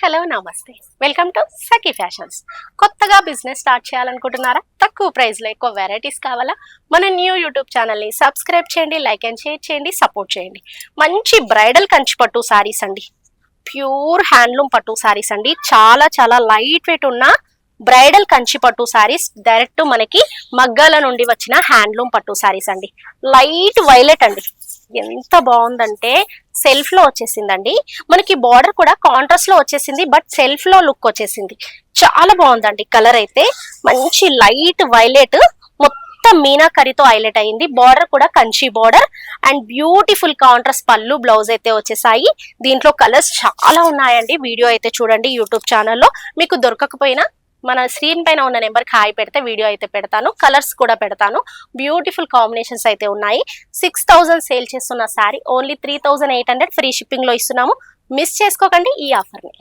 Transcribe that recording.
Hello నమస్తే, welcome to Sakhi fashions. కొత్తగా business start చేయాలనుకుంటున్నారా? తక్కువ ప్రైస్లో ఎక్కువ వెరైటీస్ కావాలా? మన న్యూ యూట్యూబ్ ఛానల్ని సబ్స్క్రైబ్ చేయండి, లైక్ అండ్ షేర్ చేయండి, సపోర్ట్ చేయండి. మంచి బ్రైడల్ కంచి పట్టు సారీస్ అండి, ప్యూర్ హ్యాండ్లూమ్ పట్టు సారీస్ అండి. చాలా చాలా లైట్ వెయిట్ ఉన్న బ్రైడల్ కంచి పట్టు సారీస్, డైరెక్ట్ మనకి మగ్గాల నుండి వచ్చిన హ్యాండ్లూమ్ పట్టు సారీస్ అండి. లైట్ వైలెట్ అండి, ఎంత బాగుందంటే సెల్ఫ్ లో వచ్చేసిందండి. మనకి బార్డర్ కూడా కాంట్రాస్ట్ లో వచ్చేసింది, బట్ సెల్ఫ్ లో లుక్ వచ్చేసింది. చాలా బాగుందండి. కలర్ అయితే మంచి లైట్ వైలెట్, మొత్తం మీనాకరితో హైలైట్ అయింది. బార్డర్ కూడా Kanchi border and beautiful contrast పళ్ళు, బ్లౌజ్ అయితే వచ్చేసాయి. దీంట్లో కలర్స్ చాలా ఉన్నాయండి. వీడియో అయితే చూడండి. యూట్యూబ్ ఛానల్లో మీకు దొరకకపోయినా మన స్క్రీన్ పైన ఉన్న నెంబర్కి హాయ్ పెడితే వీడియో అయితే పెడతాను, కలర్స్ కూడా పెడతాను. బ్యూటిఫుల్ కాంబినేషన్స్ అయితే ఉన్నాయి. 6000 సేల్ చేస్తున్న శారీ ఓన్లీ 3800 ఫ్రీ షిప్పింగ్ లో ఇస్తున్నాము. మిస్ చేసుకోకండి ఈ ఆఫర్ని.